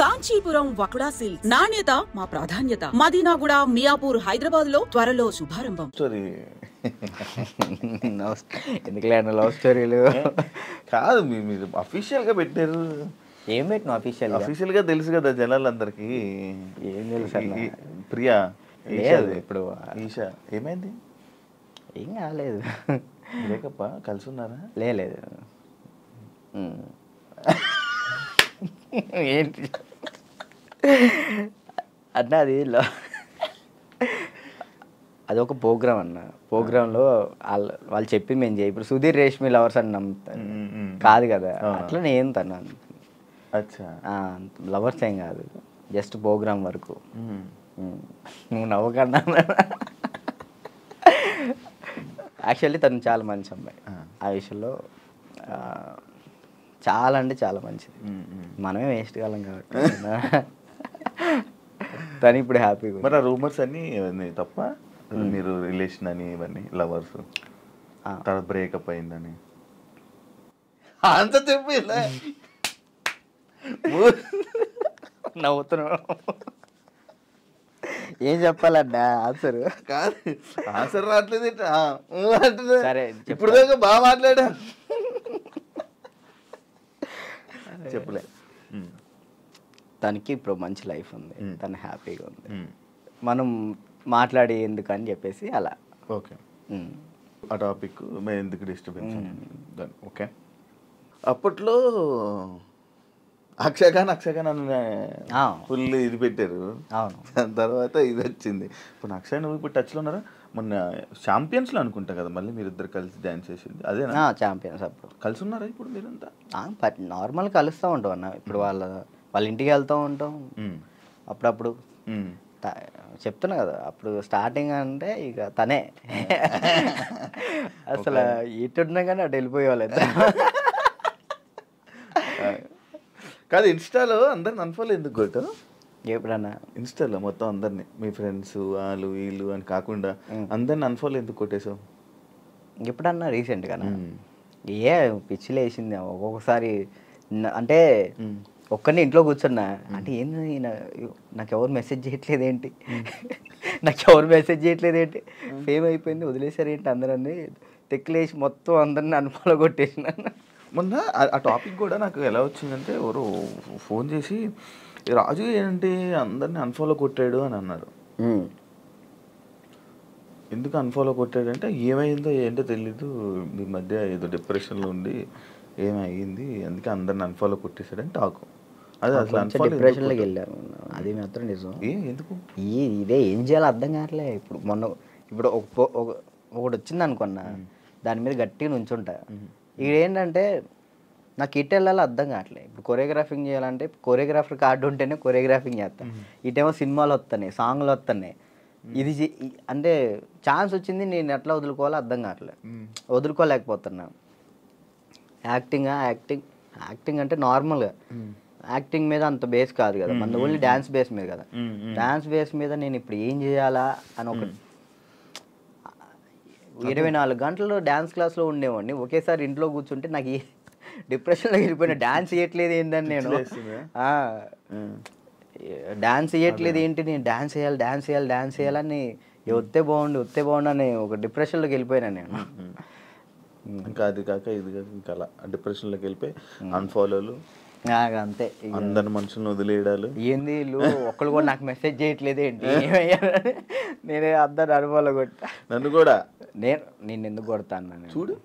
Kanchipuram వకుడా silks నాణ్యత మా ప్రాధాన్యత. మదీనాగూడ, మియాపూర్, హైదరాబాద్ లో త్వరలో శుభారంభం. ఎందుకులే లవ్ స్టోరీలు కాదు, మీరు అఫీషియల్ గా పెట్టారు. ఏం పెట్టిన అఫీషియల్ గా తెలుసు కదా జనాలందరికి. ఏం తెలుసు ప్రియా ఇప్పుడు ఈషా ఏమైంది? ఏం కాలేదు. బ్రేకప్ కలిసి ఉన్నారా? లేదు. ఏంటి అన్న అది ఒక ప్రోగ్రామ్ అన్న. ప్రోగ్రాంలో వాళ్ళు చెప్పి మేము చేయి. ఇప్పుడు సుధీర్ రేష్మి లవర్స్ అని నమ్ముతాను కాదు కదా, అట్లా నేను తను లవర్స్ ఏం కాదు, జస్ట్ ప్రోగ్రామ్ వరకు. నువ్వు నవ్వకన్నా. యాక్చువల్లీ తను చాలా మంచి అమ్మాయి. ఆ విషయంలో చాలా అంటే చాలా మంచిది. మనమే వేస్ట్ కాలం కాబట్టి తను ఇప్పుడు హ్యాపీగా. మరి ఆ రూమర్స్ అన్నీ తప్ప? మీరు రిలేషన్ అని ఇవన్నీ లవర్స్ తర్వాత బ్రేకప్ అయిందని అంత చెప్పి నవ్వుతున్నావు. ఏం చెప్పాలన్నా ఆన్సర్? కాదు, ఆన్సర్ రావట్లేదు. సరే ఇప్పుడు దాకా బాగా మాట్లాడా. చెప్పలే. తనకి ఇప్పుడు మంచి లైఫ్ ఉంది, తను హ్యాపీగా ఉంది. మనం మాట్లాడి ఎందుకని చెప్పేసి అలా. ఓకే, ఆ టాపిక్ మేము ఎందుకు డిస్టర్బెన్స్. ఓకే, అప్పట్లో అక్షయఖాన్ ఫుల్ ఇది పెట్టారు. అవును, దాని తర్వాత ఇది వచ్చింది. ఇప్పుడు అక్షయ్ నువ్వు ఇప్పుడు టచ్లో ఉన్నారా? మొన్న ఛాంపియన్స్లో అనుకుంటా కదా మళ్ళీ మీరిద్దరు కలిసి డ్యాన్స్ చేసింది అదేనా? ఛాంపియన్స్ అప్పుడు కలిసి ఉన్నారా ఇప్పుడు మీరంతా? నార్మల్ కలుస్తూ ఉంటాం అన్న. ఇప్పుడు వాళ్ళ ఇంటికి వెళ్తూ ఉంటాం అప్పుడప్పుడు. చెప్తున్నా కదా, అప్పుడు స్టార్టింగ్ అంటే ఇక తనే అసలు ఎట్టున్నా కానీ అటు వెళ్ళిపోయేవాళ్ళు. కాదు, ఇన్స్టాలో అందరిని అన్ఫాలో ఎందుకు కొట్టు? ఎప్పుడన్నా ఇన్స్టాలో మొత్తం అందరినీ, మీ ఫ్రెండ్స్ వాళ్ళు వీళ్ళు అని కాకుండా అందరిని అన్ఫాలో ఎందుకు కొట్టేసావు? ఎప్పుడన్నా రీసెంట్గా ఏ పిచ్చిలు వేసింది ఒక్కొక్కసారి. అంటే ఒక్కరిని ఇంట్లో కూర్చున్నా అంటే ఏంది నాకు ఎవరు మెసేజ్ చేయట్లేదు ఏంటి, ఫేమ్ అయిపోయింది వదిలేసారు ఏంటి అందరని తెక్కులేసి మొత్తం అందరిని అన్ఫాలో కొట్టేసిన. మొన్న ఆ టాపిక్ కూడా నాకు ఎలా వచ్చిందంటే ఎవరు ఫోన్ చేసి రాజు ఏంటి అందరిని అన్ఫాలో కొట్టాడు అని అన్నారు. ఎందుకు అన్ఫాలో కొట్టాడు అంటే ఏమైందో ఏంటో తెలీదు, మీ మధ్య ఏదో డిప్రెషన్లో ఉండి ఏమైంది అందుకే అందరిని అన్ఫాలో కొట్టేశాడని టాకు. అది అసలు డిప్రెషన్లోకి వెళ్ళారు, అది మాత్రం నిజం. ఎందుకు ఇదే ఏం చేయాలో అర్థం కావట్లే. ఇప్పుడు ఒకటి వచ్చింది అనుకున్నా, దాని మీద గట్టిగా నుంచుంటా. ఇదేంటంటే నాకు ఇటు వెళ్ళాలో అర్థం కావట్లేదు. ఇప్పుడు కొరియోగ్రాఫింగ్ చేయాలంటే కొరియోగ్రాఫర్ కార్డు ఉంటేనే కొరియోగ్రాఫింగ్ చేస్తాను. ఇటేమో సినిమాలు వస్తున్నాయి, సాంగ్లు వస్తున్నాయి. ఇది అంటే ఛాన్స్ వచ్చింది, నేను ఎట్లా వదులుకోవాలో అర్థం కావట్లేదు, వదులుకోలేకపోతున్నా. యాక్టింగ్ అంటే నార్మల్గా యాక్టింగ్ మీద అంత బేస్ కాదు కదా, మన ఓన్లీ డ్యాన్స్ బేస్ మీద కదా. డ్యాన్స్ బేస్ మీద నేను ఇప్పుడు ఏం చేయాలా అని ఒక 24 గంటలు డ్యాన్స్ క్లాస్లో ఉండేవాడిని. ఒకేసారి ఇంట్లో కూర్చుంటే నాకు డిప్రెషన్లో వెళ్ళిపోయిన. డ్యాన్స్ చేయట్లేదు ఏంటని నేను డాన్స్ చేయట్లేదు ఏంటి, నేను డాన్స్ చేయాలని వస్తే బాగుండు అని ఒక డిప్రెషన్లోకి వెళ్ళిపోయినా నేను. ఇంకా అది కాక ఇది కాక ఇంకా అలా డిప్రెషన్లోకి వెళ్ళిపోయి అన్ఫాలోలు అంతే. అందరి మనుషులను వదిలేయడాలు. ఏంది వీళ్ళు ఒక్కళ్ళు కూడా నాకు మెసేజ్ చేయట్లేదు ఏంటి, నేనే అందరు అనుభవాలు కొట్టా. నన్ను కూడా నేను ఎందుకు కొడతాను చూడు,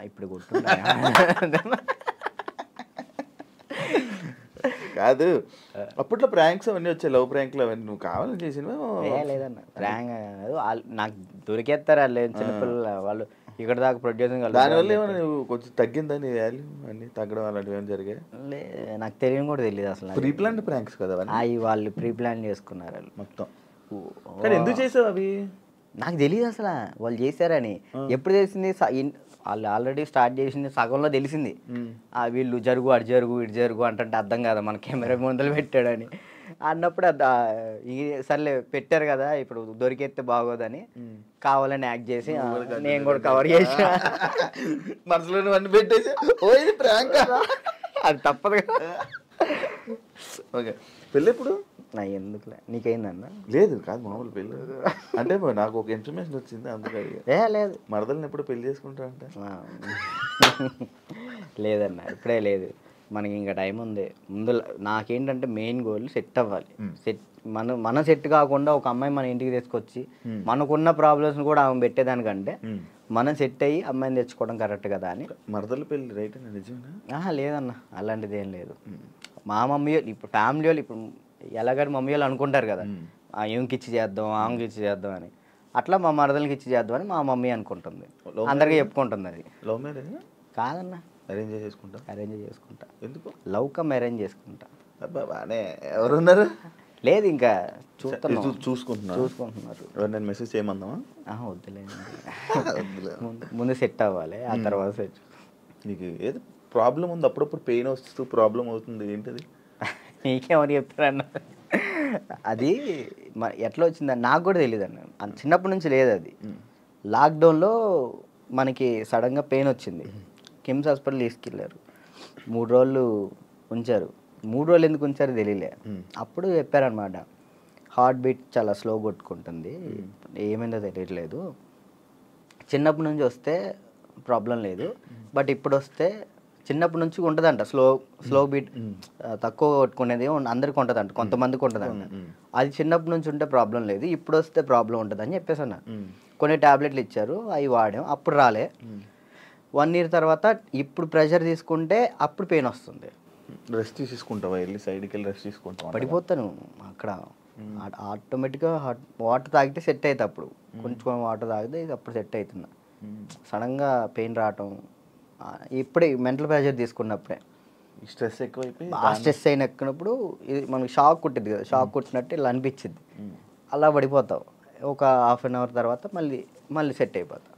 ఇప్పుడు కొట్టున్నా. కాదు, అప్పట్లో ప్రాంక్స్ అవన్నీ వచ్చాయి, లవ్ ప్రాంక్లు అవన్నీ నువ్వు కావాలని చేసినవా? లేదన్న, ప్రాంక్ నాకు దొరికేస్తారు వాళ్ళు, చిన్నపిల్లలు వాళ్ళు. ఇక్కడ దాకా ప్రొడ్యూసింగ్ దానివల్ల ఏమైనా నువ్వు కొంచెం తగ్గిందని వాల్యూ అన్ని తగ్గడం అలాంటివి ఏమైనా జరిగాయి? నాకు తెలియని కూడా తెలియదు అసలు. ప్రీ ప్లాన్ ప్రాంక్స్ కదా అవి, వాళ్ళు ప్రీ ప్లాన్ చేసుకున్నారు వాళ్ళు మొత్తం. ఎందుకు చేసావు అవి? నాకు తెలియదు అసలు వాళ్ళు చేశారని. ఎప్పుడు తెలిసింది? వాళ్ళు ఆల్రెడీ స్టార్ట్ చేసింది సగంలో తెలిసింది. వీళ్ళు జరుగు అటు జరుగు ఇటు జరుగు అంటే అర్థం కదా, మన కెమెరా ముందలు పెట్టాడని అన్నప్పుడు సర్లే పెట్టారు కదా, ఇప్పుడు దొరికేస్తే బాగోదని కావాలని యాక్ట్ చేసి నేను కూడా కవర్ చేసి మనసులో అన్ని పెట్టేసి అది తప్పదు కదా. ఓకే, పెళ్ళి ఎప్పుడు? నా ఎందుకులే, నీకైందన్న? లేదు కాదు, మామూలు పెళ్ళి అంటే నాకు ఒక ఇన్ఫర్మేషన్ వచ్చింది అందుకే. లేదు, మరదల్ని ఎప్పుడు పెళ్లి చేసుకుంటా అంటే లేదన్న, ఇప్పుడే లేదు, మనకి ఇంకా టైం ఉంది. ముందు నాకేంటంటే మెయిన్ గోల్ సెట్ అవ్వాలి. మనం సెట్ కాకుండా ఒక అమ్మాయి మన ఇంటికి తీసుకొచ్చి మనకున్న ప్రాబ్లమ్స్ కూడా ఆమె పెట్టేదానికంటే మనం సెట్ అయ్యి అమ్మాయిని తెచ్చుకోవడం కరెక్ట్ కదా అని. మరదల పెళ్ళి రైట్ అండి, నిజమేనా? లేదన్న, అలాంటిది ఏం లేదు. మా మమ్మీ వాళ్ళు ఇప్పుడు ఫ్యామిలీ వాళ్ళు ఇప్పుడు ఎలాగని మమ్మీ వాళ్ళు అనుకుంటారు కదా, ఏమికి ఇచ్చి చేద్దాం, ఆమెకి ఇచ్చి చేద్దాం అని. అట్లా మా మరదలకి ఇచ్చి చేద్దాం అని మా మమ్మీ అనుకుంటుంది, అందరికీ చెప్పుకుంటుంది. అది లవ్ మ్యారేజ్ కాదన్న, అరేంజ్ చేసుకుంటా. ఎందుకు? లవ్ కమ్ అరేంజ్ చేసుకుంటా. అబ్బా బానే, ఎవరున్నారు? లేదు, ఇంకా చూసుకుంటున్నారు. నేను మెసేజ్ చేయమందామా? వద్దులేదు, ముందు సెట్ అవ్వాలి, ఆ తర్వాత సెట్. నీకు ఏదో ప్రాబ్లం ఉంది, అప్పుడప్పుడు పెయిన్ వస్తూ ప్రాబ్లం అవుతుంది, ఏంటది? నీకేమని చెప్తారన్న? అది ఎట్లా వచ్చిందని నాకు కూడా తెలియదు అన్న, చిన్నప్పటి నుంచి లేదు అది. లాక్డౌన్లో మనకి సడన్గా పెయిన్ వచ్చింది, కిమ్స్ హాస్పిటల్ తీసుకెళ్ళారు, 3 రోజులు ఉంచారు. 3 రోజులు ఎందుకు ఉంచారో తెలియలే. అప్పుడు చెప్పారనమాట, హార్ట్ బీట్ చాలా స్లో కొట్టుకుంటుంది, ఏమైందో తెలియట్లేదు, చిన్నప్పటి నుంచి వస్తే ప్రాబ్లం లేదు, బట్ ఇప్పుడు వస్తే చిన్నప్పటి నుంచి ఉంటుందంట స్లో బీట్, తక్కువ కొట్టుకునేది అందరికి ఉంటుందంట, కొంతమందికి ఉంటుందంట. అది చిన్నప్పటి నుంచి ఉంటే ప్రాబ్లం లేదు, ఇప్పుడు వస్తే ప్రాబ్లం ఉంటుంది అని చెప్పేసి అన్న. కొన్ని టాబ్లెట్లు ఇచ్చారు, అవి వాడాం, అప్పుడు రాలే. 1 year తర్వాత ఇప్పుడు ప్రెషర్ తీసుకుంటే అప్పుడు పెయిన్ వస్తుంది. రెస్ట్ తీసుకుంటావా? వెళ్ళి సైడ్కి వెళ్ళి రెస్ట్ తీసుకుంటావా? పడిపోతాను అక్కడ, ఆటోమేటిక్గా వాటర్ తాగితే సెట్ అవుతుంది. అప్పుడు కొంచెం వాటర్ తాగితే ఇది అప్పుడు సెట్ అవుతుంది. సడన్గా పెయిన్ రావటం ఇప్పుడే మెంటల్ ప్రెషర్ తీసుకున్నప్పుడే, స్ట్రెస్ ఎక్కువైపోయి స్ట్రెస్ అయినప్పుడు ఇది మనకి షాక్ కుట్టింది కదా, షాక్ కుట్టినట్టు ఇలా అనిపించింది, అలా పడిపోతావు. ఒక 1/2 hour తర్వాత మళ్ళీ సెట్ అయిపోతావు.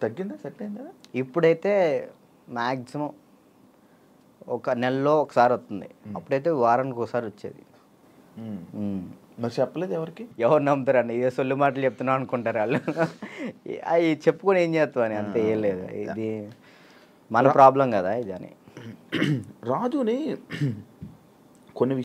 తగ్గిందా? సెట్ అయిందా? ఇప్పుడైతే మ్యాక్సిమం ఒక నెలలో ఒకసారి వస్తుంది, అప్పుడైతే వారానికి ఒకసారి వచ్చేది. మరి చెప్పలేదు ఎవరికి? ఎవరు నమ్ముతారండి, ఏ సొల్లు మాటలు చెప్తున్నావు అనుకుంటారు వాళ్ళు. అవి చెప్పుకొని ఏం చేస్తావు అని, అంతే, ఏం లేదు, ఇది మన ప్రాబ్లం కదా ఇది అని. రాజుని కొన్ని